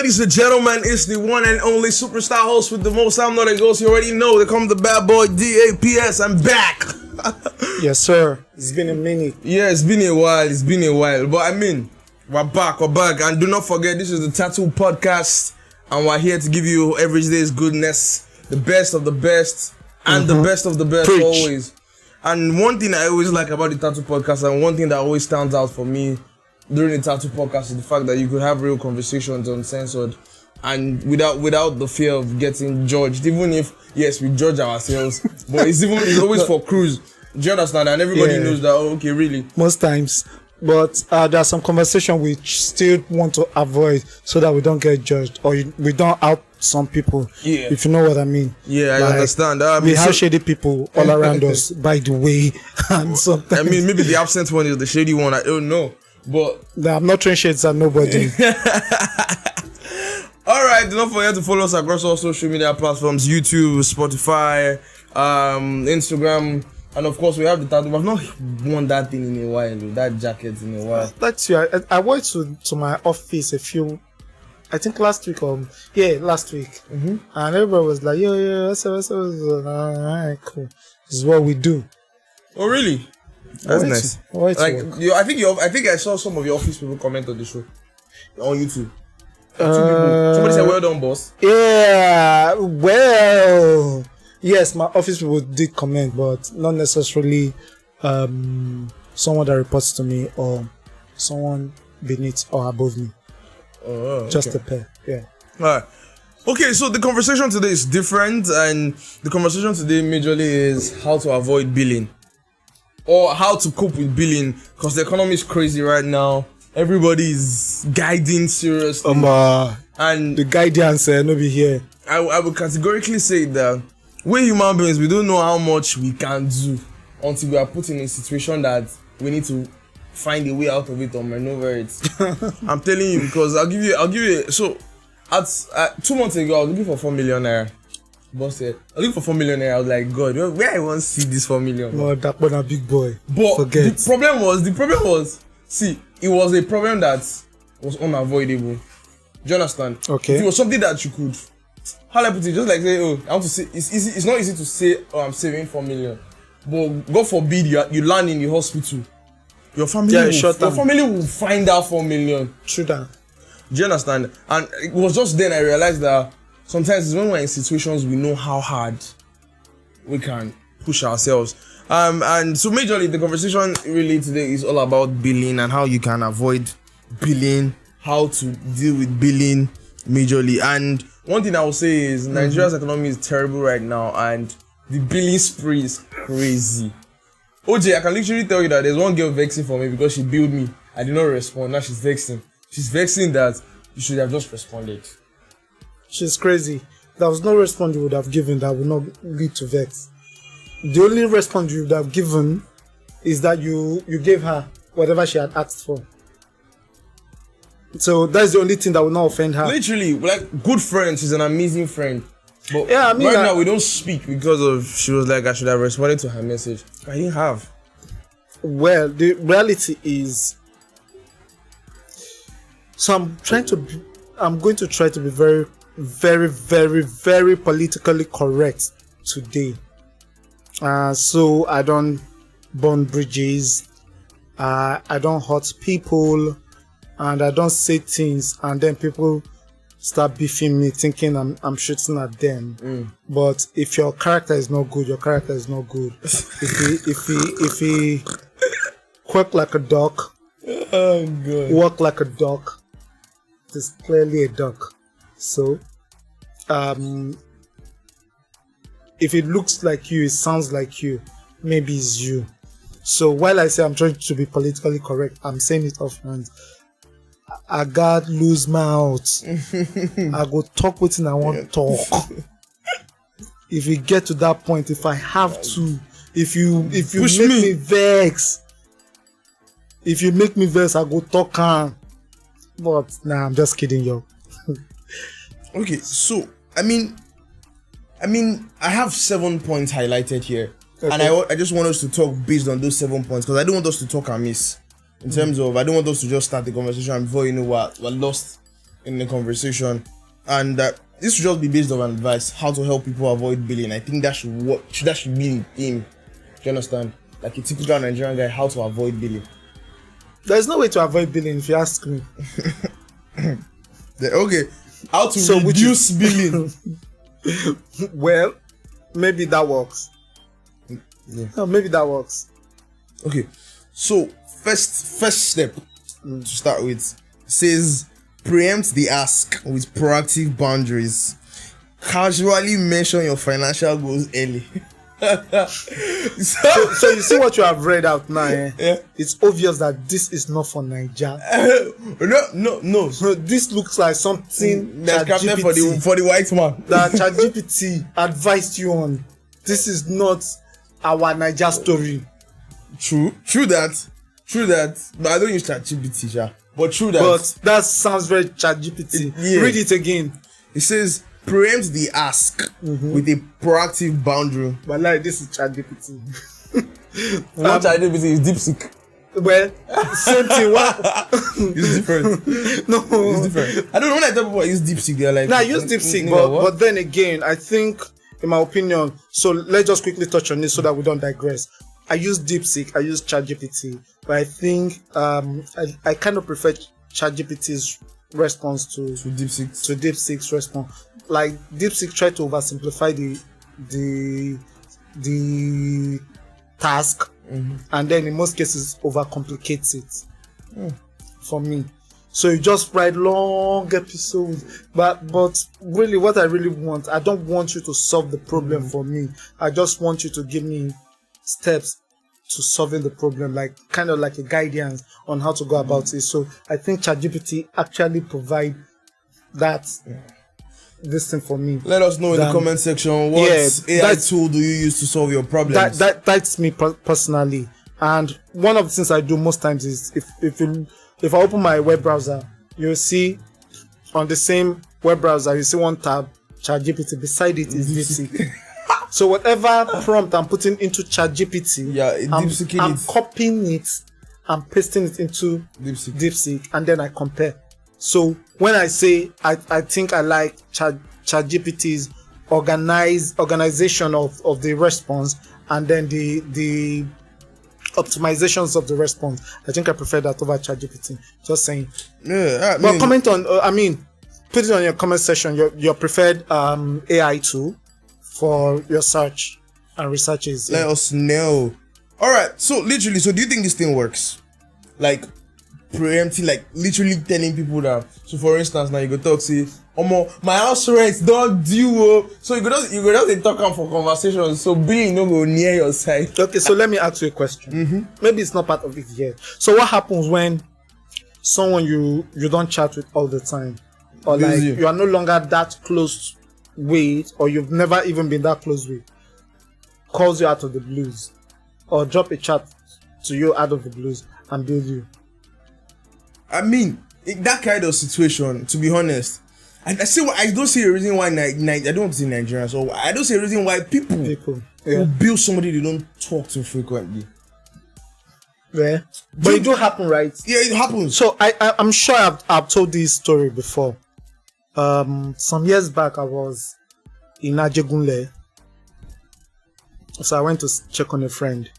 ladies and gentlemen, it's the one and only superstar host with the most. I'm not a ghost. You already know. They call me the bad boy DAPS. I'm back. Yes, sir. It's been a minute. Yeah, it's been a while. But I mean, we're back. And do not forget, this is the Tattle podcast. And we're here to give you every day's goodness, the best of the best, and the best of the best. Preach. Always. And one thing I always like about the Tattle podcast, and one thing that always stands out for me during the Tattle podcast, is the fact that you could have real conversations uncensored and without the fear of getting judged. Even if, yes, we judge ourselves, but it's always for cruise. Do you understand? And everybody knows that, oh, okay, really. Most times. But there are some conversations we still want to avoid so that we don't get judged or we don't out some people. Yeah. If you know what I mean. Yeah, I understand. We have shady people all around us, by the way. And sometimes, I mean, maybe the absent one is the shady one. I don't know. But I'm not throwing shades at nobody. Alright, do not forget to follow us across all social media platforms: YouTube, Spotify, Instagram. And of course, we have the tattoo. I've not worn that thing in a while, that jacket in a while. That's you. I went to my office I think last week last week. And everybody was like, yo, what's up? Alright, cool. This is what we do. Oh, really? That's nice. I think I saw some of your office people comment on the show on YouTube. Somebody said, well done, boss. Yeah, well, yes, my office people did comment, but not necessarily someone that reports to me or someone beneath or above me. Just a pair. Yeah. Alright. Okay, so the conversation today is different, and the conversation today majorly is how to avoid billing or how to cope with billing, because the economy is crazy right now. Everybody is guiding seriously. And the guidance no be here. I would categorically say that we human beings, we don't know how much we can do until we are put in a situation that we need to find a way out of it or maneuver it. I'm telling you, because I'll give you. So, at 2 months ago, I was looking for 4 million naira. Boss said, I look for 4 million naira. I was like, God, where I want to see this 4 million? No, that one a big boy. But the problem was, see, it was a problem that was unavoidable. Do you understand? Okay. If it was something that you could, how I put it, just like say, oh, I want to say, it's easy. It's not easy to say, oh, I'm saving 4 million. But God forbid you land in the hospital. Your family will find out 4 million. True that. Do you understand? And it was just then I realized that sometimes it's when we're in situations we know how hard we can push ourselves. And so majorly the conversation really today is all about billing and how you can avoid billing, how to deal with billing majorly. And one thing I will say is Nigeria's economy is terrible right now, and the billing spree is crazy. OJ, I can literally tell you that there's one girl vexing for me because she billed me. I did not respond. Now she's vexing. She's vexing that you should have just responded. She's crazy. There was no response you would have given that would not lead to vex. The only response you would have given is that you gave her whatever she had asked for. So that's the only thing that will not offend her. Literally, like good friends. She's an amazing friend. But right now we don't speak because of she was like I should have responded to her message. I didn't have. Well, the reality is, so I'm going to try to be very, very, very, very politically correct today. So I don't burn bridges, I don't hurt people, and I don't say things and then people start beefing me thinking I'm shooting at them. But if your character is not good, your character is not good. If he quack like a duck, walk like a duck, it is clearly a duck. So if it looks like you, it sounds like you, maybe it's you. So while I say I'm trying to be politically correct, I'm saying it offhand. I got loose mouth. I go talk with I want to talk. If we get to that point, if I have to, if you make me vex, I go talk on. But nah, I'm just kidding, yo. Okay, so I mean, I have 7 points highlighted here, and I just want us to talk based on those 7 points because I don't want us to talk amiss. In terms of, I don't want us to just start the conversation and before you know what, we're lost in the conversation, and this should just be based on advice how to help people avoid billing. I think that should be the theme. Do you understand? Like a typical Nigerian guy, how to avoid billing. There's no way to avoid billing if you ask me. Okay, how to reduce billing? Well, maybe that works. Yeah. No, maybe that works. Okay, so first step to start with says preempt the ask with proactive boundaries. Casually mention your financial goals early. So you see what you have read out now, eh? Yeah. It's obvious that this is not for Nigeria. No. So this looks like something That's captain for the white man. that ChatGPT advised you on. This is not our Niger story. True that. But I don't use ChatGPT, yeah. But true that. But that sounds very ChatGPT. Yeah. Read it again. It says preempt the ask with a proactive boundary. But like this is ChatGPT. Not ChatGPT, it's DeepSeek. Well, same thing. What? It's different. No, It's different. I don't know, when I talk about use DeepSeek, they're like, Nah, I use DeepSeek, but then again, I think, in my opinion, so let's just quickly touch on this so that we don't digress. I use DeepSeek, I use ChatGPT, but I think I kind of prefer ChatGPT's response to DeepSeek's response. Like DeepSeek tried to oversimplify the task, and then in most cases overcomplicates it for me. So you just write long episodes, but really, what I really want, I don't want you to solve the problem for me. I just want you to give me steps to solving the problem, like kind of like a guidance on how to go about it. So I think ChatGPT actually provide that this thing for me. Let us know in the comment section what AI tool do you use to solve your problems. That's me personally. And one of the things I do most times is if I open my web browser, you'll see on the same web browser, you see one tab, ChatGPT. Beside it is DeepSeek. So whatever prompt I'm putting into ChatGPT, I'm copying it and pasting it into DeepSeek, and then I compare. So when I say I think I like ChatGPT's organization of the response, and then the optimizations of the response, I think I prefer that over ChatGPT. Just saying. Yeah, but comment on. Put it on your comment section. Your preferred AI tool for your search and researches. Let us know. All right. So literally, do you think this thing works? Like preempting, like literally telling people that. So for instance, now you go talk, say, my house rent don't due. So you go just talk for conversation. So being no go near your side. Okay, so let me ask you a question. Maybe it's not part of it yet. So what happens when someone you don't chat with all the time, or like you are no longer that close with, or you've never even been that close with, calls you out of the blues, or drop a chat to you out of the blues and build you? In that kind of situation, to be honest, I don't see a reason why I don't want to say Nigerians, so I don't see a reason why people who build somebody they don't talk to frequently. Yeah, but it do happen, right? Yeah, it happens. So I'm sure I've told this story before. Some years back, I was in Ajegunle, so I went to check on a friend.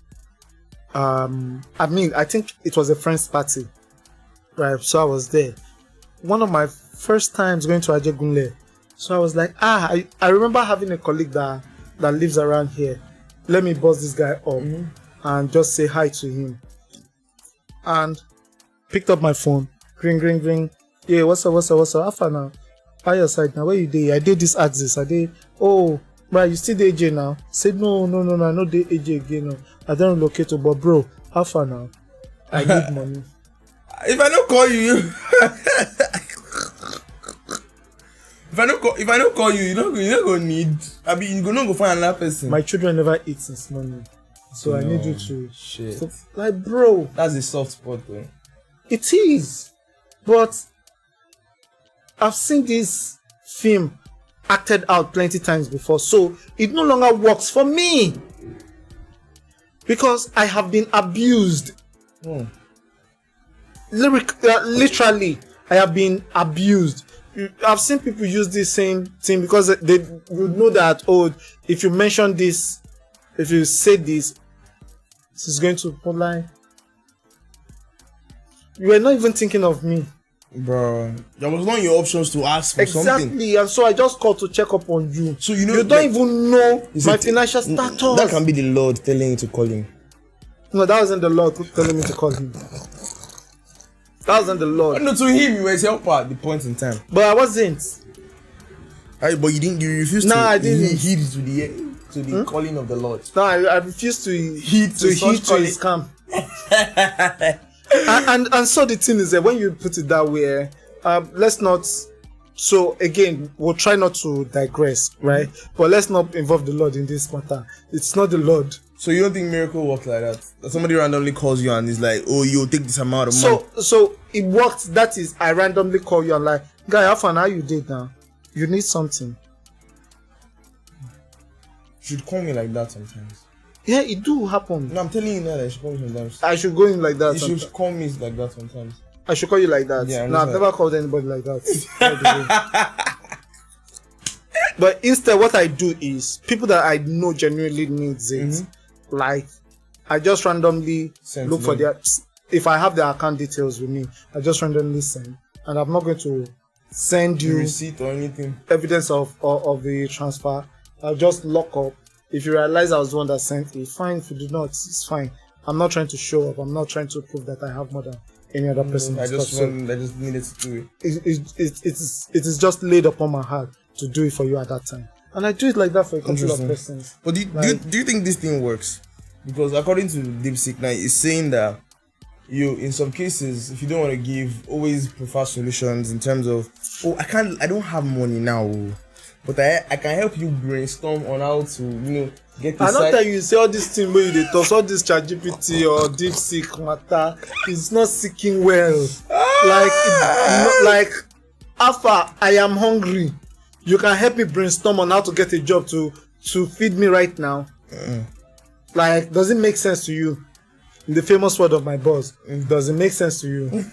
I think it was a friend's party, right? So I was there. One of my first times going to Ajegunle, so I was like, I remember having a colleague that lives around here. Let me buzz this guy up and just say hi to him. And picked up my phone, ring. Yeah, what's up? How far now? By your side now, where you did? I did this access. I did. Oh, right, you still the AJ now? Said no, I know the AJ again. No. I don't relocate to, but bro, how far now? I need money. If I don't call you, if I don't call you, you're not gonna need. You're not go find another person. My children never eat since morning, so I need you to. Shit. So, like, bro, that's a soft spot, though. It is, but I've seen this film acted out plenty times before, so it no longer works for me because I have been abused. Literally, I have been abused. I've seen people use this same thing because they would know that, oh, if you mention this, if you say this is going to put like, you were not even thinking of me. Bro, that was not your options to ask for something. Exactly, and so I just called to check up on you. So you know, you don't even know my financial status. That can be the Lord telling you to call him. No, that wasn't the Lord telling me to call him. That wasn't the Lord. No, to him, you were his helper at the point in time. But I wasn't. But you didn't. You refused to. I didn't. Heed to the calling of the Lord. No, I refused to heed to his calm. and so the thing is that when you put it that way, let's not. So again, we'll try not to digress, right? But let's not involve the Lord in this matter. It's not the Lord. So you don't think miracle works like that? That somebody randomly calls you and is like, "Oh, you'll take this amount of money." So it worked. That is, I randomly call you and like, guy, how far now you did now? You need something. You should call me like that sometimes. Yeah, it do happen. No, I'm telling you now that you should call me sometimes. I should go in like that. You should call me like that sometimes. I should call you like that. Yeah, no, I've never called anybody like that. But instead, what I do is people that I know genuinely needs it. Like, I just randomly look for their. If I have their account details with me, I just randomly send, and I'm not going to send you receipt or anything, evidence of the transfer. I'll just lock up. If you realize I was the one that sent it, fine. If you do not, it's fine. I'm not trying to show up. I'm not trying to prove that I have more than any other person. I just needed to do it. It is just laid upon my heart to do it for you at that time, and I do it like that for a couple of persons. But do you think this thing works? Because according to DeepSeek now, it's saying that you, in some cases, if you don't want to give, always prefer solutions in terms of, oh, I don't have money now, but I can help you brainstorm on how to, get the I don't tell you say all this thing where you talk, all this ChatGPT or DeepSeek matter is not seeking well. Like after I am hungry, you can help me brainstorm on how to get a job to feed me right now. Like, does it make sense to you? In the famous word of my boss, does it make sense to you?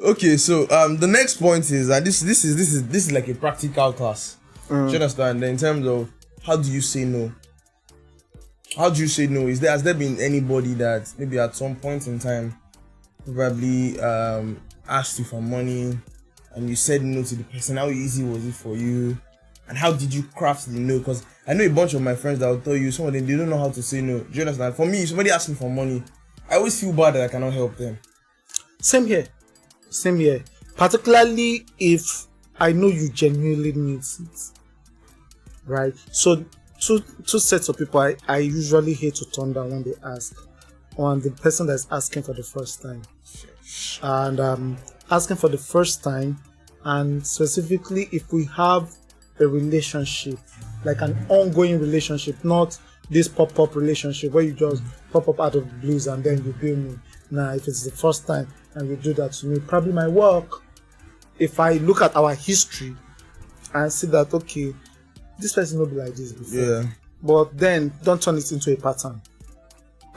Okay, so the next point is that this is like a practical class. Do you understand? In terms of how do you say no? How do you say no? Has there been anybody that maybe at some point in time probably asked you for money and you said no to the person? How easy was it for you? And how did you craft the no? Because I know a bunch of my friends that will tell you, some of them, they don't know how to say no. Do you understand? For me, if somebody asks me for money, I always feel bad that I cannot help them. Same here. Particularly if I know you genuinely need it. Right? So, two sets of people I usually hate to turn down when they ask. One, the person that's asking for the first time. And asking for the first time, and specifically if we have a relationship, like an ongoing relationship, not this pop-up relationship where you just pop up out of the blues and then you bill me. Now, if it's the first time and you do that to me, probably my work, if I look at our history and see that, okay, this person will be like this before. Yeah. But then don't turn it into a pattern.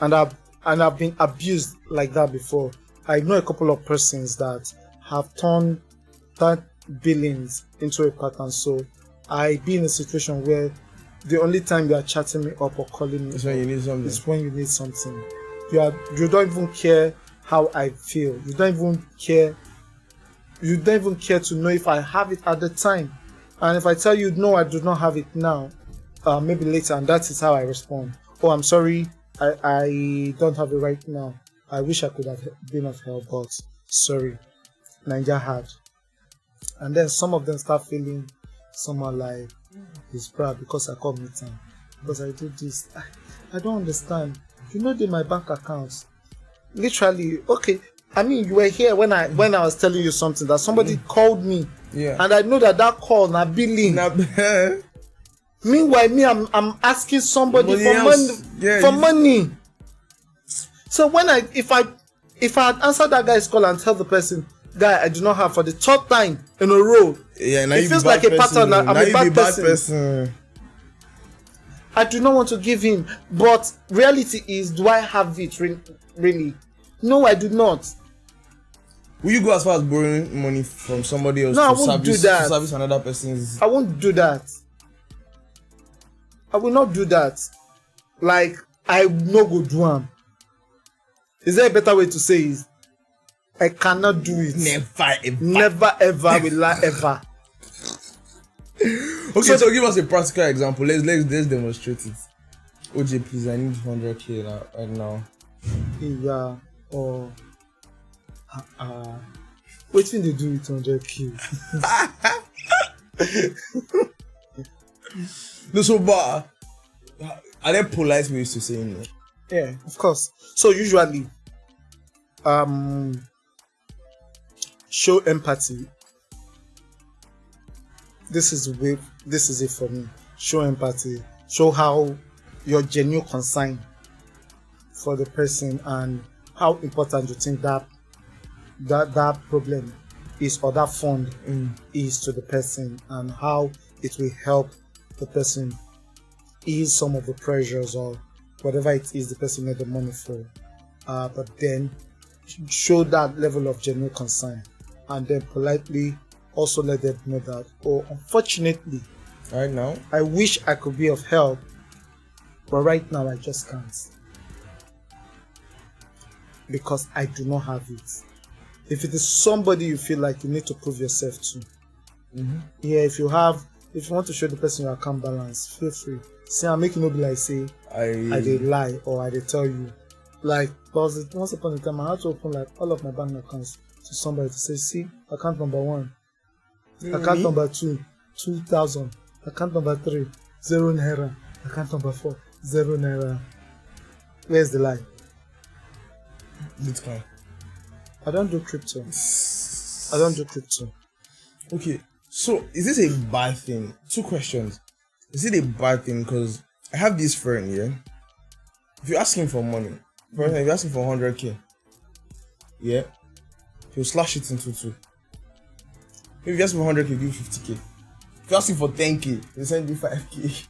And I've been abused like that before. I know a couple of persons that have turned that billings into a pattern. So I be in a situation where the only time you are chatting me up or calling me is when you need something. Is when you need something. You don't even care how I feel. You don't even care to know if I have it at the time. And if I tell you no, I do not have it now, maybe later, and that is how I respond. Oh, I'm sorry, I don't have it right now. I wish I could have been of help, but sorry, Niger had. And then some of them start feeling somehow like it's proud because I call me time, because I do this. I don't understand. You know, my bank accounts. Literally, okay. I mean, you were here when I was telling you something that somebody called me. Yeah. And I know that call na billing. Meanwhile, me, I'm asking somebody for money. So if I had answered that guy's call and tell the person, guy, I do not have for the third time in a row. Yeah, now it feels like a pattern. I'm a bad person. I do not want to give him, but reality is, do I have it really? No, I do not. Will you go as far as borrowing money from somebody else No, I to won't do service that. to service another person's? I won't do that. I will not do that. Like, I no go do am. Is there a better way to say it? I cannot do it. Never ever. Never ever will I ever. Okay, so give us a practical example. Let's demonstrate it. OJ, please, I need 100k right now. Yeah, or what thing they do with 100k? No, so but are there polite ways to say no? Yeah, of course. So usually, show empathy. This is the way. This is it for me. Show empathy. Show how your genuine concern for the person and how important you think that problem is, or that fund is to the person, and how it will help the person ease some of the pressures or whatever it is the person made the money for. But then show that level of genuine concern, and then politely also let them know that, oh, unfortunately, Right now, I wish I could be of help, but right now I just can't, because I do not have it. If it is somebody you feel like you need to prove yourself to, yeah, if you want to show the person your account balance, feel free. See, I'm making no be like say I did lie or I did tell you. Like, once upon a time I had to open like all of my bank accounts to somebody to say, see, account number 1, account number 2, 2,000, account number 3, 0 naira, account number 4, 0 naira. Where's the lie? Bitcoin. I don't do crypto. I don't do crypto. Okay, so is this a bad thing? 2 questions. Is it a bad thing? Because I have this friend, yeah. If you ask him for money, for example, if you ask him for 100k, yeah, he'll slash it into 2. If you ask him for 100k, he'll give you 50k. If you ask him for 10k, he'll send you 5k.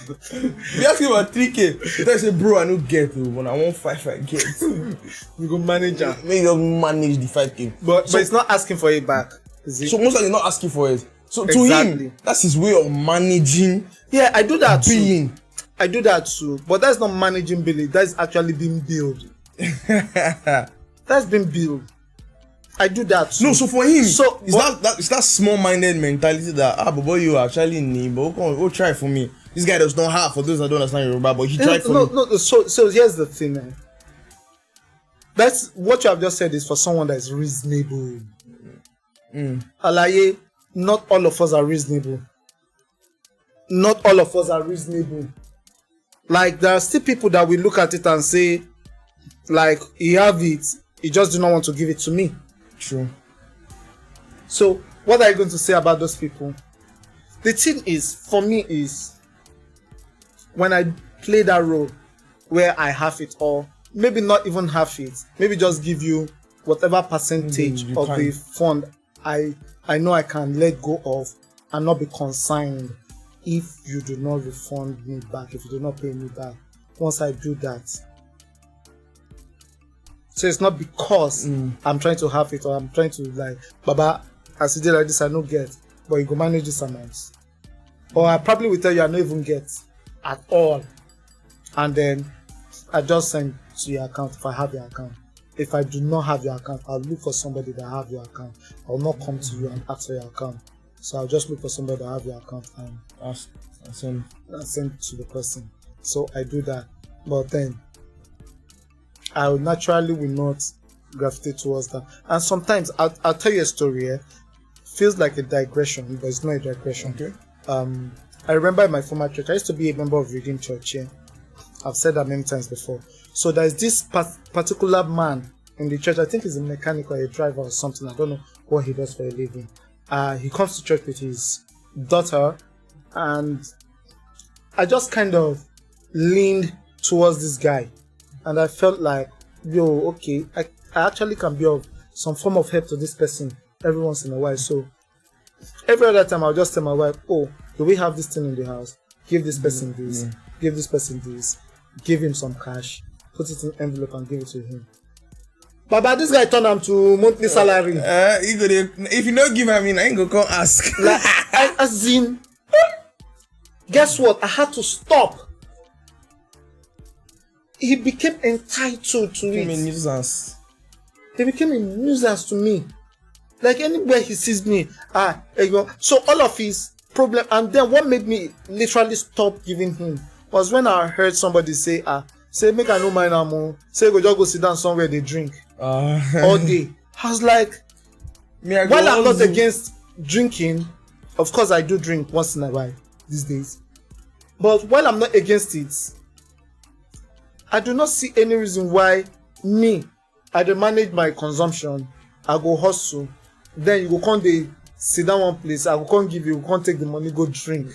If you ask him for 3k, he'll say, bro, I don't get it, but I want 5 I get. We go manage it. Maybe you manage the 5k. But it's not asking for it back. Is it? So most likely not asking for it. So to Exactly. him, that's his way of managing. Yeah, I do that billing. too. I do that too. But that's not managing billing. That's actually being billed. That's been billed. I do that too. No, so for him, So, it's that small-minded mentality that but boy, you actually need, but go try for me. This guy does not have, for those that don't understand Yoruba, but he tried for me. No. So here's the thing, man. That's what you have just said is for someone that is reasonable. Alaye, not all of us are reasonable. Not all of us are reasonable. Like, there are still people that will look at it and say, like, he have it, he just do not want to give it to me. True. So, what are you going to say about those people? The thing is, for me, is when I play that role where I have it all, maybe not even half it, maybe just give you whatever percentage of the fund I know I can let go of and not be consigned if you do not refund me back, if you do not pay me back. Once I do that, so it's not because I'm trying to have it or I'm trying to like, Baba, as you did like this, I don't get, but you go manage this amount. Or I probably will tell you I don't even get at all. And then I just send to your account if I have your account. If I do not have your account, I'll look for somebody that have your account. I'll not come to you and ask for your account. So I'll just look for somebody that have your account and Ask and send to the person. So I do that. But then I naturally will not gravitate towards that. And sometimes I'll tell you a story here. Feels like a digression, but it's not a digression. Okay. I remember in my former church, I used to be a member of Redeemed Church here. I've said that many times before. So there's this particular man in the church. I think he's a mechanic or a driver or something. I don't know what he does for a living. He comes to church with his daughter, and I just kind of leaned towards this guy, and I felt like, yo, okay, I actually can be of some form of help to this person every once in a while. So every other time I'll just tell my wife, oh, do we have this thing in the house? Give this person this, give this person this, give him some cash, put it in an envelope and give it to him. Baba, this guy turned him to monthly salary. If you don't give him, I ain't gonna come ask. Like, as in, guess what? I had to stop. He became entitled to Give me it. nuisance. He became a nuisance to me. Like anywhere he sees me, you know. So all of his problem, and then what made me literally stop giving him was when I heard somebody say, say make I no mind am, say go just go sit down somewhere they drink all day. I was like, while I'm not against drinking, of course I do drink once in a while these days, but while I'm not against it, I do not see any reason why I dey manage my consumption. I go hustle, then you go come dey sit down one place, I go come give you, come take the money, go drink.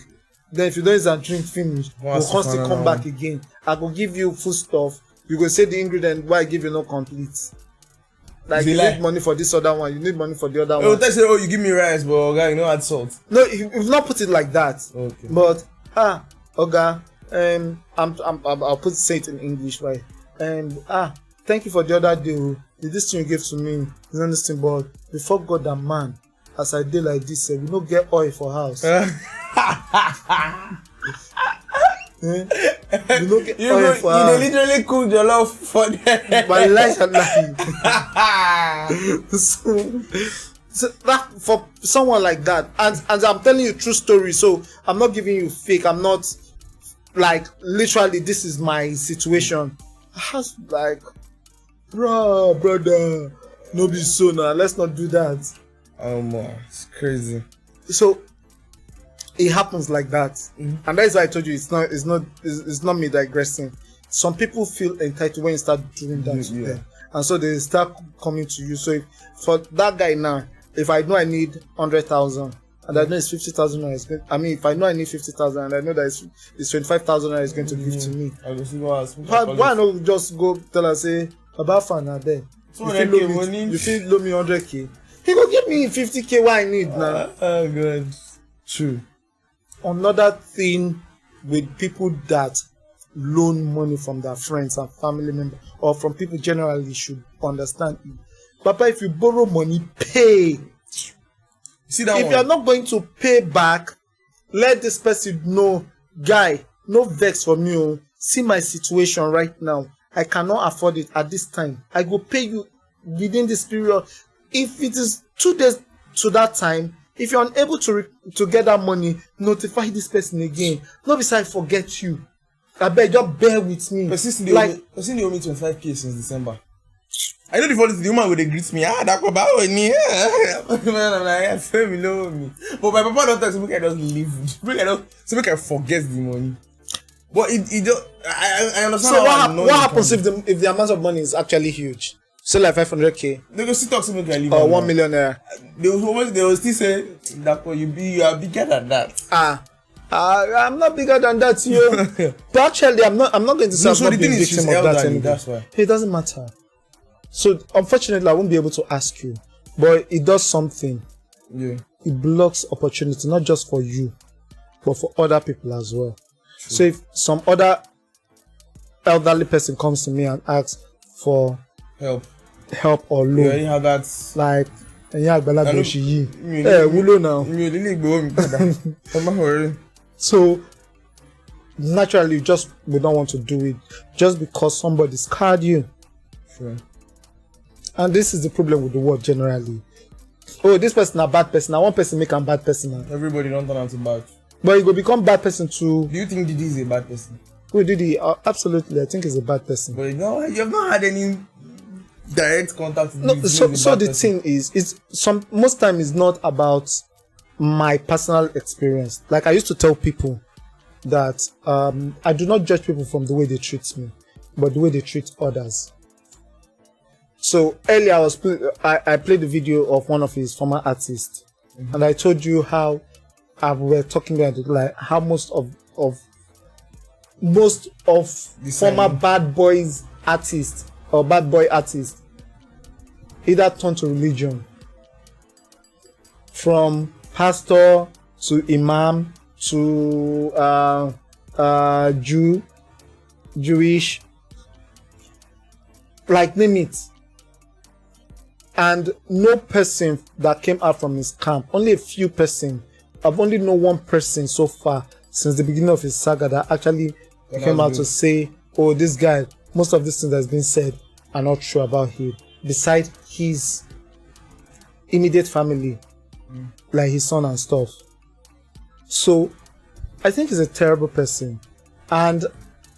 Then if you don't use and drink finish, you go come still come back again. I go give you food stuff, you go say the ingredient why I give you no complete. Like you need money for this other one, you need money for the other one. They say, you give me rice, but Oga, you know add salt. No, you've not put it like that. Okay. But Oga, I'll say it in English, right? Thank you for the other day. This thing you gave to me, you know this thing, but before God and man, as I did like this, we no get oil for house. You no get oil for house. You literally cook your love for them. My life and life. So that for someone like that, and I'm telling you true story, so I'm not giving you fake. I'm not like literally this is my situation. I was like, brother, no be so now. Let's not do that. It's crazy. So it happens like that, and that's why I told you it's not me digressing. Some people feel entitled when you start doing that to them, and so they start coming to you. So if, for that guy now, if I know I need 100,000 and I know it's 50,000, if I know I need 50,000 and I know that it's 25,000 is going to give to me, why not just go tell her, say about fan now there? You feel low me 100k. He go give me 50k what I need now. Oh god. True. Another thing with people that loan money from their friends and family members or from people generally should understand. Papa, if you borrow money, pay. See that if one? You're not going to pay back, let this person know, guy, no vex for me. See my situation right now. I cannot afford it at this time. I go pay you within this period. If it is 2 days to that time, if you're unable to get that money, notify this person again. Not beside forget you. I beg, just bear with me. Person they owe me 25k since December. I know the funny thing, the woman would greet me. That about me. Man, I'm like, say me know me. But my papa don't talk, so I just leave. So I forget the money. But it don't. I understand. So what happens if the amount of money is actually huge? Say like 500k. They go still talk to me like I leave. Or 1 million naira. They will still say that you are bigger than that. I'm not bigger than that, yo. But actually, I'm not going to say I'm not being victim of that anymore. That's why. It doesn't matter. So unfortunately, I won't be able to ask you, but it does something. Yeah. It blocks opportunity, not just for you, but for other people as well. True. So if some other elderly person comes to me and asks for help or loan, yeah, you have that. Like, so naturally, we don't want to do it just because somebody scarred you. Sure. And this is the problem with the world generally. Oh, this person a bad person. Now one person make a bad person. Now. Everybody don't turn out to bad. But you go become bad person too. Do you think Didi is a bad person? Oh, Didi, absolutely. I think he's a bad person. But you have not had any direct contact with Didi. So the thing is, most time it's not about my personal experience. Like I used to tell people that I do not judge people from the way they treat me, but the way they treat others. So earlier I played the video of one of his former artists, and I told you how we were talking about it, like how most of former bad boys artists or bad boy artists either turn to religion, from pastor to imam to Jewish, like name it. And no person that came out from his camp, only a few person. I've only known one person so far since the beginning of his saga that actually came out to say, oh, this guy, most of these things that's been said are not true about him. Besides his immediate family, like his son and stuff. So I think he's a terrible person. And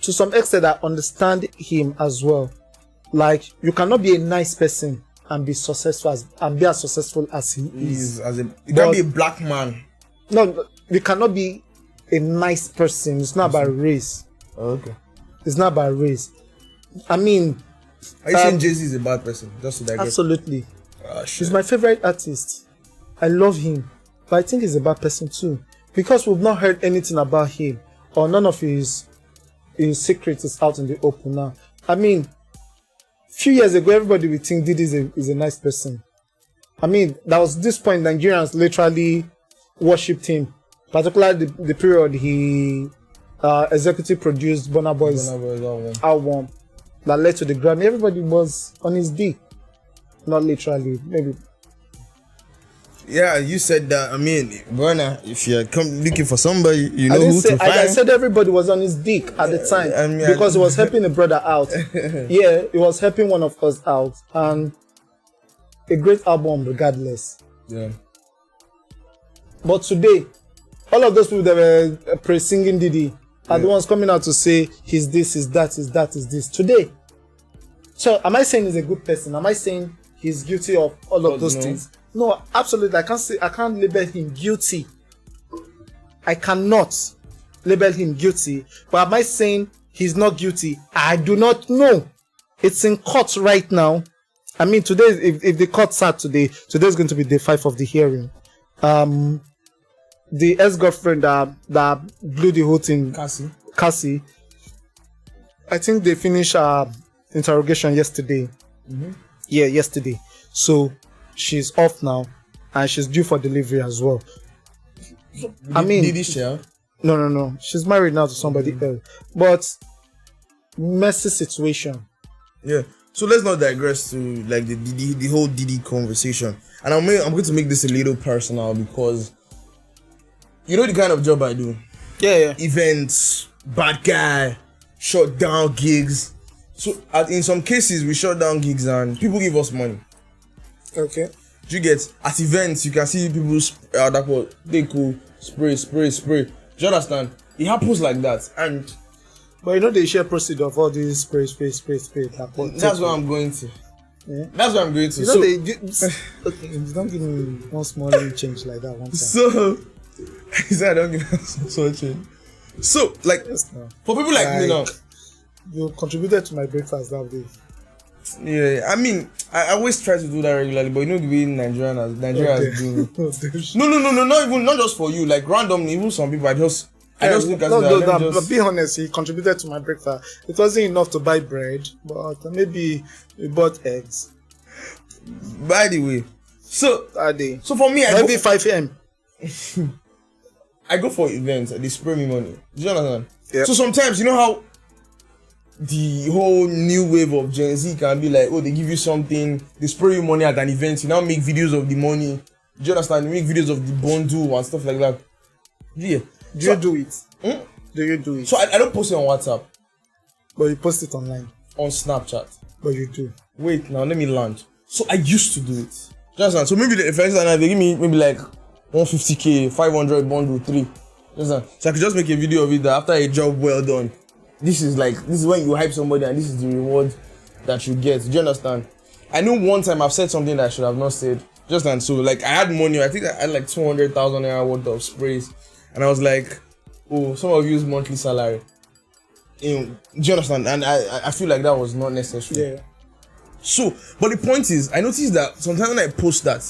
to some extent, I understand him as well. Like, you cannot be a nice person and be successful as successful as he is. You can't be a black man. No, you cannot be a nice person. It's not about race. Okay. It's not about race. I mean, are you saying Jay-Z is a bad person? Just to digress. Absolutely. He's my favorite artist. I love him. But I think he's a bad person too. Because we've not heard anything about him. Or none of his secrets is out in the open now. I mean, few years ago, everybody would think Diddy is a nice person. I mean, there was this point Nigerians literally worshipped him. Particularly the period he executive produced Burna Boy's album that led to the Grammy. Everybody was on his dick. Not literally, maybe. Yeah, you said that. I mean, Burna, if you're looking for somebody, you know who to find. I said everybody was on his dick at the time because he was helping a brother out. Yeah, he was helping one of us out. And a great album regardless. Yeah. But today, all of those people that were praising Diddy are the ones coming out to say he's this, he's that, he's that, he's this. Today. So am I saying he's a good person? Am I saying he's guilty of all of those things? No, absolutely. I can't label him guilty. I cannot label him guilty. But am I saying he's not guilty? I do not know. It's in court right now. I mean, today, if the court sat today's going to be day 5 of the hearing. The ex-girlfriend that blew the whole thing, Cassie, I think they finished interrogation yesterday. Yeah, yesterday. So she's off now, and she's due for delivery as well. Did he share? No. She's married now to somebody else. But messy situation. Yeah. So let's not digress to like the whole Diddy conversation. And I'm going to make this a little personal because you know the kind of job I do. Yeah. Events, bad guy, shut down gigs. So in some cases we shut down gigs and people give us money. Okay. Do you get at events you can see people they cool spray. Do you understand? It happens like that, but you know they share proceeds of all these spray. That's what I'm going to. Yeah. That's what I'm going to. You know okay, don't give me one small little change like that one time. So he said I don't give us small change. So like for people like me now, you contributed to my breakfast that day. Yeah, I mean, I always try to do that regularly, but you know the way Nigerians do. No, not just for you, like randomly, even some people I just look at that. But be honest, he contributed to my breakfast. It wasn't enough to buy bread, but maybe we bought eggs. By the way, so for me, maybe 5 a.m. I go for events, they spray me money. Do you understand? Yep. So sometimes, you know how the whole new wave of Gen Z can be like, oh, they give you something, they spray you money at an event, you now make videos of the money. Do you understand? You make videos of the bundle and stuff like that. Yeah. Do you do it? Do you do it? So I don't post it on WhatsApp. But you post it online? On Snapchat. But you do. Wait, now let me land. So I used to do it. Do you understand? So maybe the first time they give me maybe like 150k, 500 bundle, 3. You understand? So I could just make a video of it that after a job well done. This is when you hype somebody and this is the reward that you get. Do you understand? I know one time I've said something that I should have not said. Just and so like I had money, I think I had like 200,000 naira worth of sprays. And I was like, oh, some of you's monthly salary. Do you understand? And I feel like that was not necessary. Yeah. So, but the point is, I noticed that sometimes when I post that,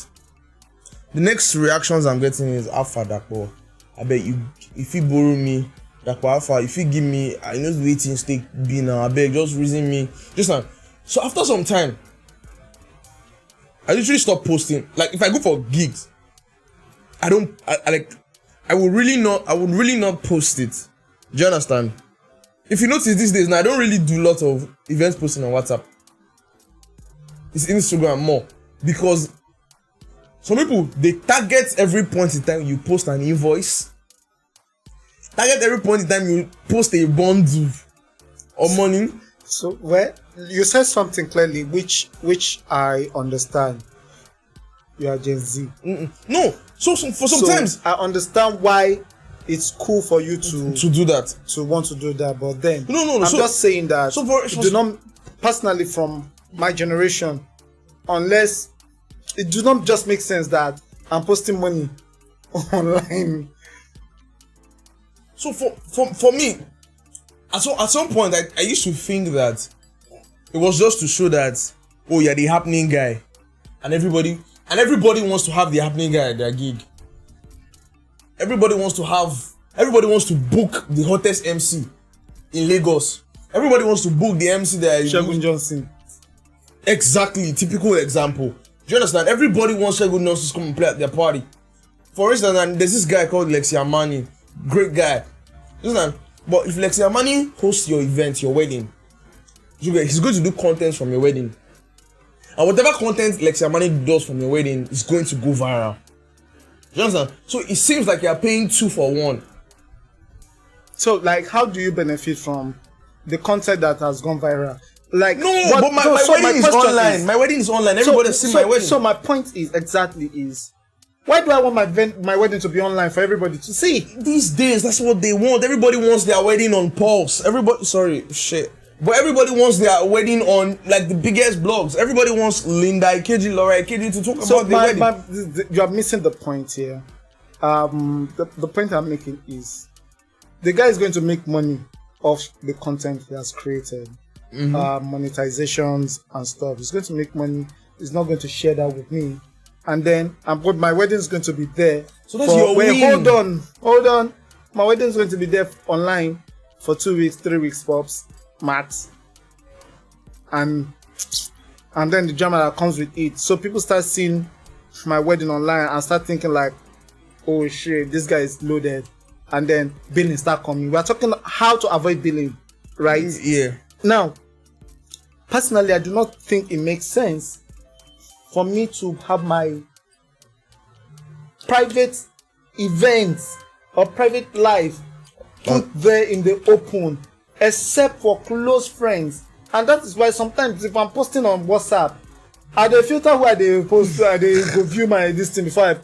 the next reactions I'm getting is Alpha Dakpo. I bet you, if you borrow me, Dakpo Alpha, if you give me, I know the way things take be now, I beg, just reason me. Just now. So after some time, I literally stop posting. Like if I go for gigs, I would really not post it. Do you understand? If you notice these days now, I don't really do a lot of events posting on WhatsApp. It's Instagram more. because some people, they target every point in time you post an invoice, target every point in time you post a bundle or money. So, well, you said something clearly, which I understand. You are Gen Z. No, so for sometimes I understand why it's cool for you to do that, to want to do that, but then no. I'm just saying that. So do not, personally, from my generation, unless it do not just make sense that I'm posting money online. So for me, at some point I used to think that it was just to show that, oh, you're the happening guy, and everybody wants to have the happening guy at their gig. Everybody wants to book the hottest MC in Lagos. Everybody wants to book the MC that Shegun Johnson. Exactly, typical example. Do you understand? Everybody wants Shegun Johnson to come and play at their party. For instance, and there's this guy called Lexi Amani, great guy. Listen, but if Lexi Amani hosts your event, your wedding, he's going to do content from your wedding. And whatever content Lexi Amani does from your wedding is going to go viral. Do you understand? So it seems like you're paying 2 for 1. So, like, how do you benefit from the content that has gone viral? Like, no, but my wedding is online. My wedding is online. Everybody's seen my wedding. So my point is, why do I want my wedding to be online for everybody to see? These days, that's what they want. Everybody wants their wedding on Pulse. But everybody wants their wedding on, like, the biggest blogs. Everybody wants Linda Ikeji, Laura Ikeji to talk about their wedding. You are missing the point here. The point I'm making is, the guy is going to make money off the content he has created. Monetizations and stuff. He's going to make money. He's not going to share that with me. And then, my wedding is going to be there. So that's your win. Hold on. My wedding is going to be there online for 2 weeks, 3 weeks, pops, max. And then the drama that comes with it. So people start seeing my wedding online and start thinking like, oh shit, this guy is loaded. And then billing start coming. We are talking how to avoid billing, right? Yeah. Now, personally, I do not think it makes sense for me to have my private events or private life put there in the open, except for close friends. And that is why sometimes if I'm posting on WhatsApp, I dey filter where they post, I dey go view my this thing before I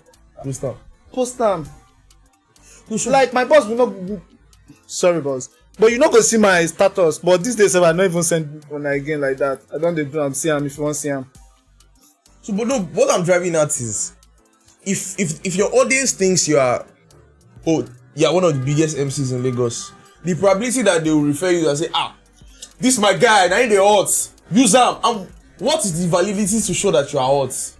post them. Like my boss will not. Sorry, boss, but you not gonna see my status. But these days I not even send one again like that. I don't do. I'm see him if you want to see him. So, but no, what I'm driving at is, if your audience thinks you're one of the biggest MCs in Lagos, the probability that they will refer you and say, this my guy, now they hot, use them. What is the validity to show that you are hot?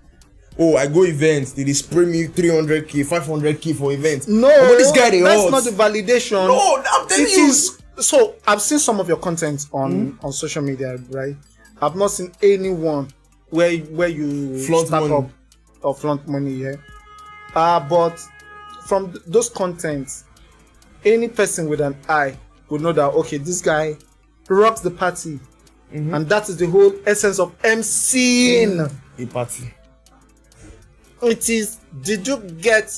Oh, I go events, they spray me 300k, 500k for events. No, but this guy they that's hot. Not the validation. No, I'm telling you. So I've seen some of your content on social media, right? I've not seen anyone where you flaunt stack money up or flaunt money, yeah. But from those contents, any person with an eye would know that okay, this guy rocks the party, and that is the whole essence of MCing a party. It is. Did you get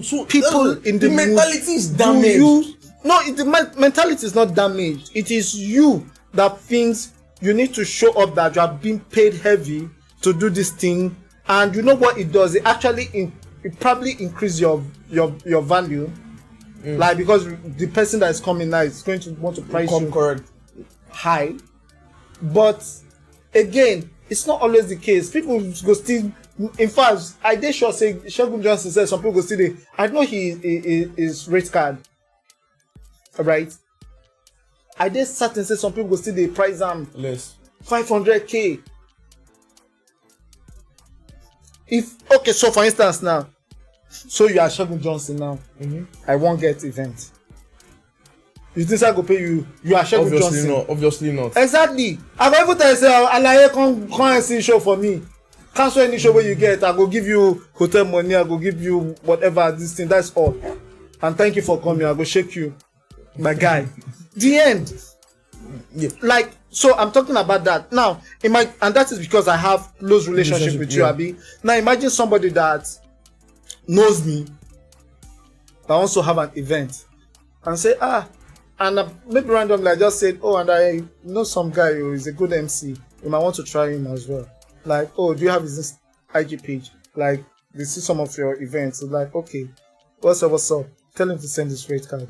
so people in the mentality is damaged? The mentality is not damaged. It is you that thinks you need to show up that you are being paid heavy to do this thing, and you know what it does? It actually it probably increase your value, like because the person that is coming now is going to want to price you correct high, but again, it's not always the case. People go still. In fact, I did sure say Shegun Johnson said some people go still there. I know he is rate card, right? I did certain say some people go still the price less 500k. So for instance now, so you are Shegun Johnson now. I won't get event. You think I go pay you? You are Shegun Johnson. Obviously not. Exactly. I've ever tell you say, Alaye come and see show for me. Cancel any show where you get. I go give you hotel money. I go give you whatever this thing. That's all. And thank you for coming. I go shake you, my guy. The end. Yeah. Like, so I'm talking about that now. And that is because I have close relationship with you, Abi. Now imagine somebody that knows me, but also have an event, and say, and maybe randomly I just said, and I know some guy who is a good MC. You might want to try him as well. Like, do you have his IG page? Like, they see some of your events. It's like, okay, what's up? Tell him to send his rate card.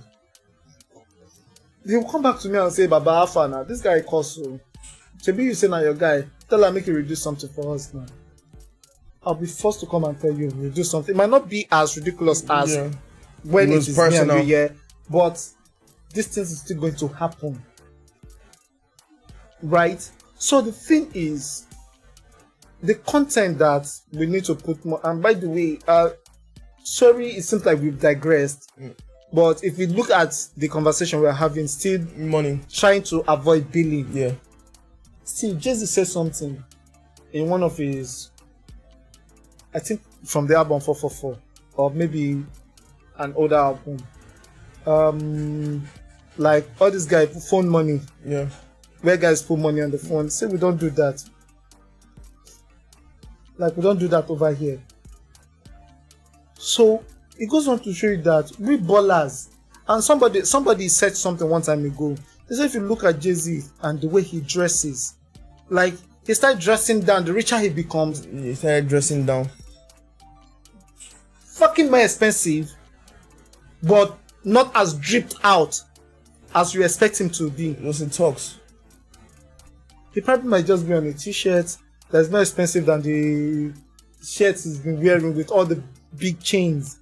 They will come back to me and say, Baba Alpha, now this guy costs so. Maybe you say now your guy, tell him make you reduce something for us now. I'll be forced to come and tell you reduce something. It might not be as ridiculous as when it is personal. Me and you, but this thing is still going to happen. Right? So the thing is, the content that we need to put more, and by the way, sorry, it seems like we've digressed. But if we look at the conversation we're having, still money, trying to avoid billing. Yeah. Still, Jay-Z said something in one of his, I think from the album 444, or maybe an older album. Like all these guys, phone money. Yeah. Where guys put money on the phone. Say we don't do that. Like we don't do that over here. So it goes on to show you that we ballers, and somebody said something one time ago. They said if you look at Jay-Z and the way he dresses, like he started dressing down, the richer he becomes. He started dressing down. Fucking more expensive, but not as dripped out as you expect him to be. Those in talks. He probably might just be on a t-shirt that's more expensive than the shirts he's been wearing with all the big chains.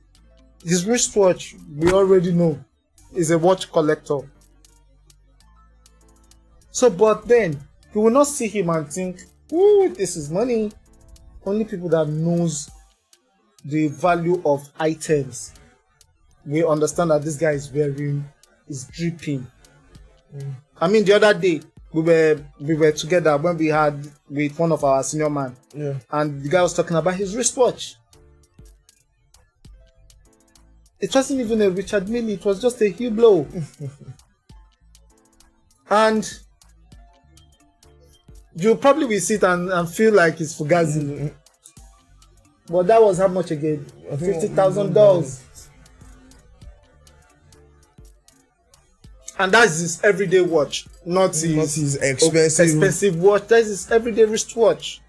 His wristwatch, we already know, is a watch collector. So, but then, you will not see him and think, ooh, this is money. Only people that knows the value of items will understand that this guy is dripping. I mean, the other day, we were together when we had with one of our senior man. Yeah. And the guy was talking about his wristwatch. It wasn't even a Richard Mille, it was just a Hublot. And you probably will sit and feel like it's Fugazi. But that was how much again? $50,000. And that's his everyday watch, not his expensive watch. That's his everyday wristwatch.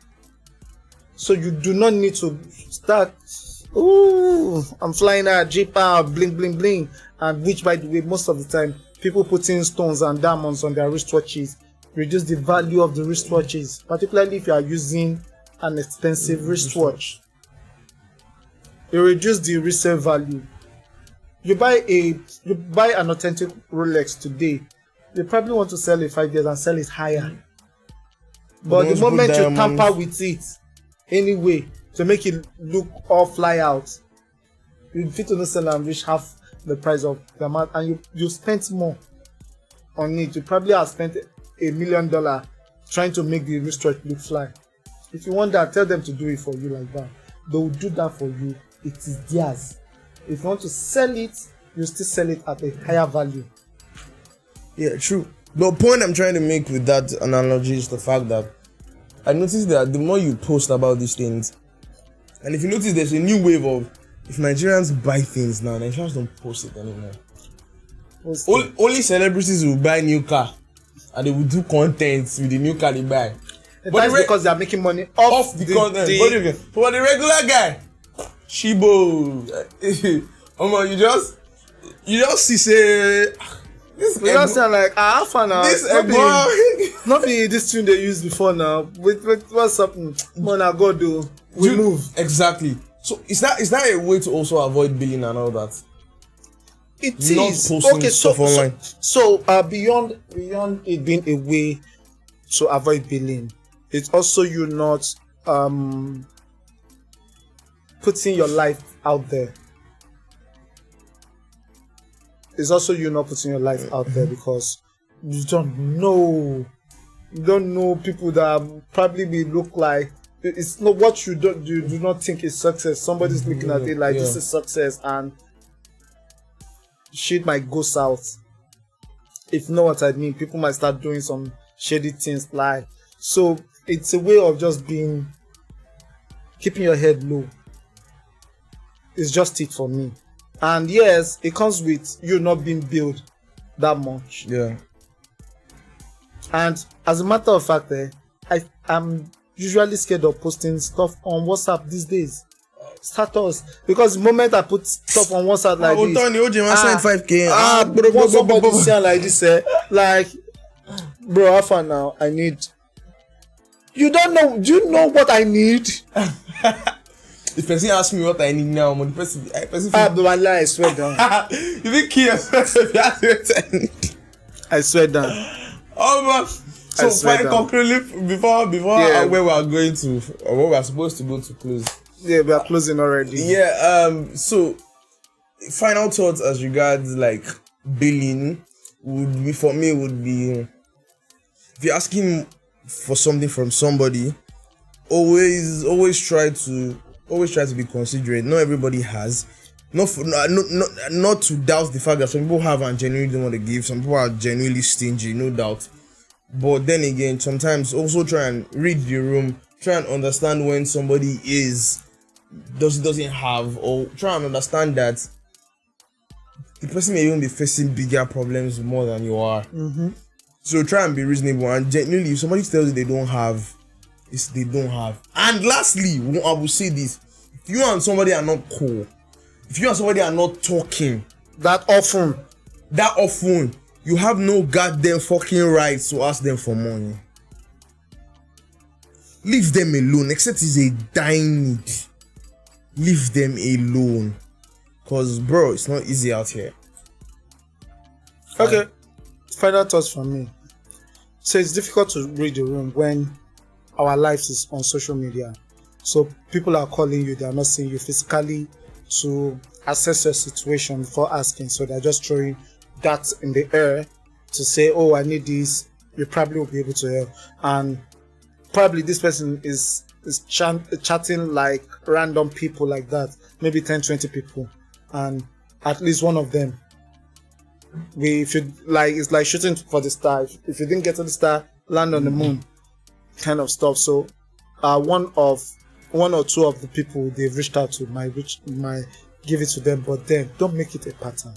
So you do not need to start, I'm flying out, jeep out, bling, bling, bling. And which, by the way, most of the time, people putting stones and diamonds on their wristwatches reduce the value of the wristwatches, particularly if you are using an expensive wristwatch. It reduces the resale value. You buy an authentic Rolex today, you probably want to sell it 5 years and sell it higher. But the moment you tamper with it anyway to make it look all fly out, you fit to sell and reach half the price of the amount, and you spent more on it. You probably have spent $1 million trying to make the wristwatch look fly. If you want that, tell them to do it for you like that. They will do that for you. It is theirs. If you want to sell it, you still sell it at a higher value. Yeah, true. The point I'm trying to make with that analogy is the fact that I noticed that the more you post about these things, and if you notice there's a new wave of, if Nigerians buy things now, Nigerians don't post it anymore. Only celebrities will buy new car and they will do content with the new car they buy. But that's because they are making money off the content. For the regular guy, Shibo, you just see say this. You just sound like Alpha now. This not be this tune they used before now. With what's happening? Man, I go do. We move exactly. So is that a way to also avoid billing and all that? It is okay. So beyond it being a way to avoid billing, it's also you not putting your life out there. It's also you not putting your life out there because you don't know people that probably will look like it's not what you do not think is success. Somebody's looking at it like this is success, and shit might go south. if you know what I mean, people might start doing some shady things like. So it's a way of just keeping your head low. It's just it for me. And yes, it comes with you not being billed that much. Yeah. And as a matter of fact, I'm usually scared of posting stuff on WhatsApp these days. Status, because the moment I put stuff on WhatsApp like this, Tony, OJ, 5K. Once somebody say like this, like, bro, how far now? I need. You don't know? Do you know what I need? If person ask me what I need now, the person but I swear down. You think key yourself if you ask me what I need. I swear down. Oh man. So fine, concretely before where we are going to, or where we are supposed to go to close. Yeah, we are closing already. Yeah. So final thoughts as regards like billing would be, for me, would be, if you're asking for something from somebody, always try to be considerate. Not everybody has. Not to doubt the fact that some people have and genuinely don't want to give. Some people are genuinely stingy, no doubt. But then again, sometimes also try and read the room. Try and understand when somebody doesn't have, or try and understand that the person may even be facing bigger problems more than you are. Mm-hmm. So try and be reasonable, and genuinely, if somebody tells you they don't have, it's they don't have. And lastly, I will say this: if you and somebody are not cool, if you and somebody are not talking that often, you have no goddamn fucking right to ask them for money. Leave them alone, except it's a dying need. Leave them alone, cause bro, it's not easy out here. Okay, final thoughts from me. So it's difficult to read the room when our lives is on social media. So people are calling you, they are not seeing you physically to assess your situation before asking. So they're just throwing that in the air to say, oh, I need this. You probably will be able to help. And probably this person is chatting like random people like that, maybe 10-20 people, and at least one of them, if you like, it's like shooting for the star. If you didn't get to the star, land on the moon, kind of stuff. So one or two of the people they've reached out to might give it to them, but then don't make it a pattern.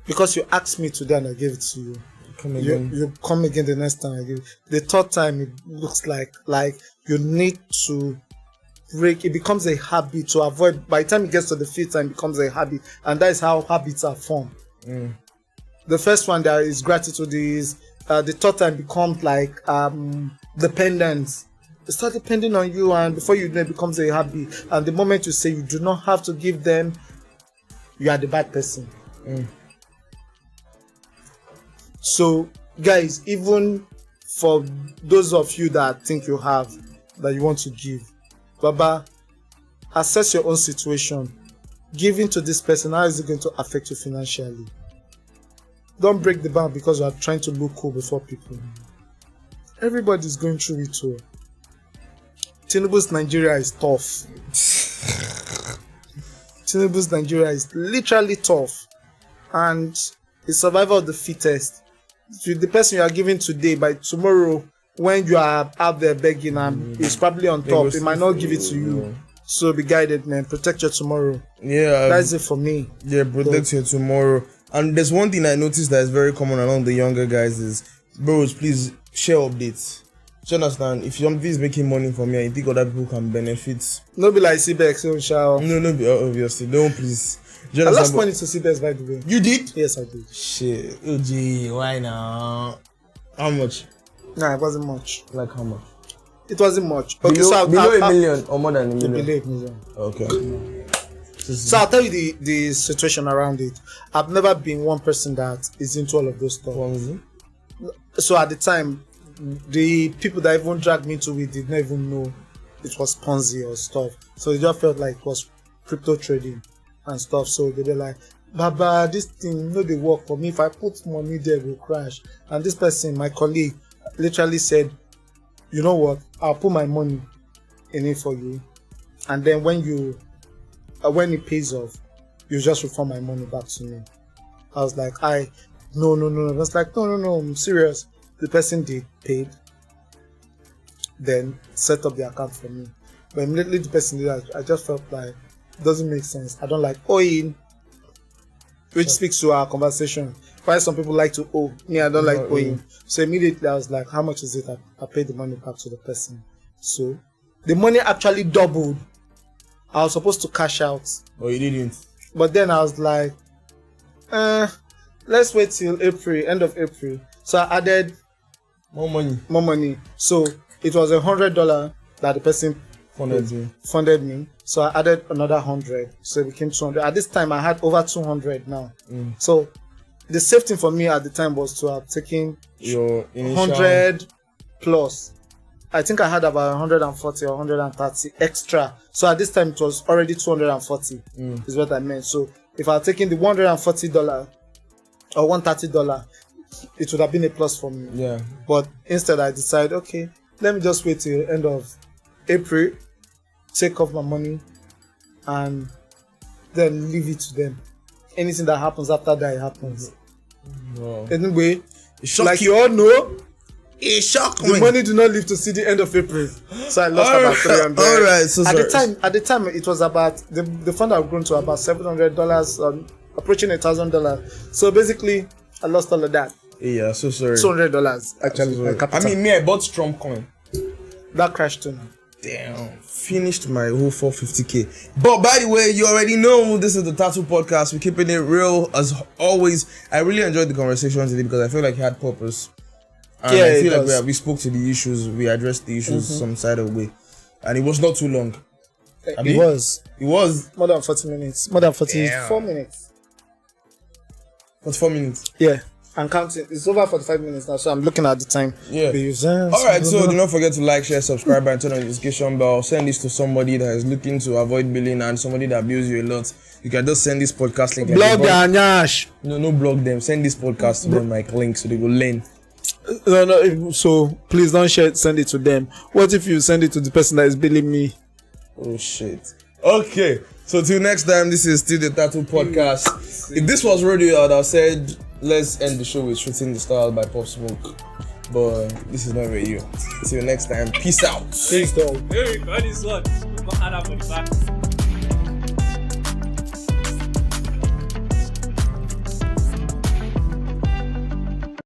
Because you asked me today and I gave it to you. You come again the next time I give it. The third time it looks like you need to break. It becomes a habit to avoid. By the time it gets to the fifth time, it becomes a habit, and that is how habits are formed. The first one there is gratitude. Is the third time becomes like dependence. It starts depending on you, and before you know, it becomes a habit. And the moment you say you do not have to give them, you are the bad person. So, guys, even for those of you that think you have, that you want to give, Baba, assess your own situation. Giving to this person, how is it going to affect you financially? Don't break the bank because you are trying to look cool before people. Everybody's going through it too. Tinubu's Nigeria is tough. Tinubu's Nigeria is literally tough. And it's survival of the fittest. To the person you are giving today, by tomorrow, when you are out there begging and it's probably on top, it might not give it to you. So be guided, man. Protect your tomorrow. Yeah, that's it for me. Yeah, protect your tomorrow. And there's one thing I noticed that is very common among the younger guys is, bros, please share updates. Do you understand? If somebody is making money from me, I think other people can benefit. No be like CBEX, so shall. No, obviously. Don't please. I lost money to CBEX, by the way. You did? Yes, I did. Shit. OG, why now? How much? Nah, it wasn't much. Like how much? It wasn't much. Okay, below a million or more than a million? Below 8 million. Okay. So I'll tell you the situation around it. I've never been one person that is into all of those stuff. So at the time, the people that even dragged me to it did not even know it was Ponzi or stuff. So it just felt like it was crypto trading and stuff. So they were like, Baba, this thing, they work for me. If I put money there, it will crash. And this person, my colleague, literally said, you know what? I'll put my money in it for you. And then when it pays off, you just return my money back to me. I was like, No. I was like, no, I'm serious. The person did, paid, then set up the account for me. But immediately the person did that, I just felt like it doesn't make sense. I don't like owing, which speaks to our conversation. Why some people like to owe. Me, I don't like owing. So immediately I was like, how much is it? I paid the money back to the person. So the money actually doubled. I was supposed to cash out. Oh, you didn't? But then I was like, let's wait till April, end of April. So I added more money. So it was $100 that the person funded me. So I added another 100. So it became 200. At this time, I had over 200 now. So the safe thing for me at the time was to have taken your 100 plus. I think I had about 140 or 130 extra. So at this time, it was already 240 is what I meant. So if I had taken the $140 or $130, it would have been a plus for me. Yeah. But instead, I decided, okay, let me just wait till end of April, take off my money, and then leave it to them. Anything that happens after that, it happens. Wow. Anyway, like you all know, it shocked the me. money did not live to see the end of April, so I lost about 300. All right, so at the time, it was about the fund had grown to about $700, approaching $1,000. So basically, I lost all of that. Yeah, so sorry. $200 actually. I mean, me, I bought Trump coin. That crashed too. Damn, finished my whole 450k. But by the way, you already know this is the Tattle podcast. We're keeping it real as always. I really enjoyed the conversation today because I feel like it had purpose. And yeah, I feel like we spoke to the issues, we addressed the issues some side of the way. And it was not too long. It was more than 40 minutes. More than 44 minutes. 44 minutes. Yeah. I'm counting. It's over 45 minutes now, so I'm looking at the time. Yeah. Alright, so do not forget to like, share, subscribe, and turn on the notification bell. Send this to somebody that is looking to avoid billing and somebody that bills you a lot. You can just send this podcast link. Blog their nyash. No, blog them. Send this podcast to them like link so they go learn. No. So please don't send it to them. What if you send it to the person that is billing me? Oh shit. Okay. So till next time, this is still the Tattle podcast. If this was radio, I would have said let's end the show with Shooting the Stars by Pop Smoke. But this is not radio. Till next time, peace out. Peace out. Hey, got this one. Got Adam on the back.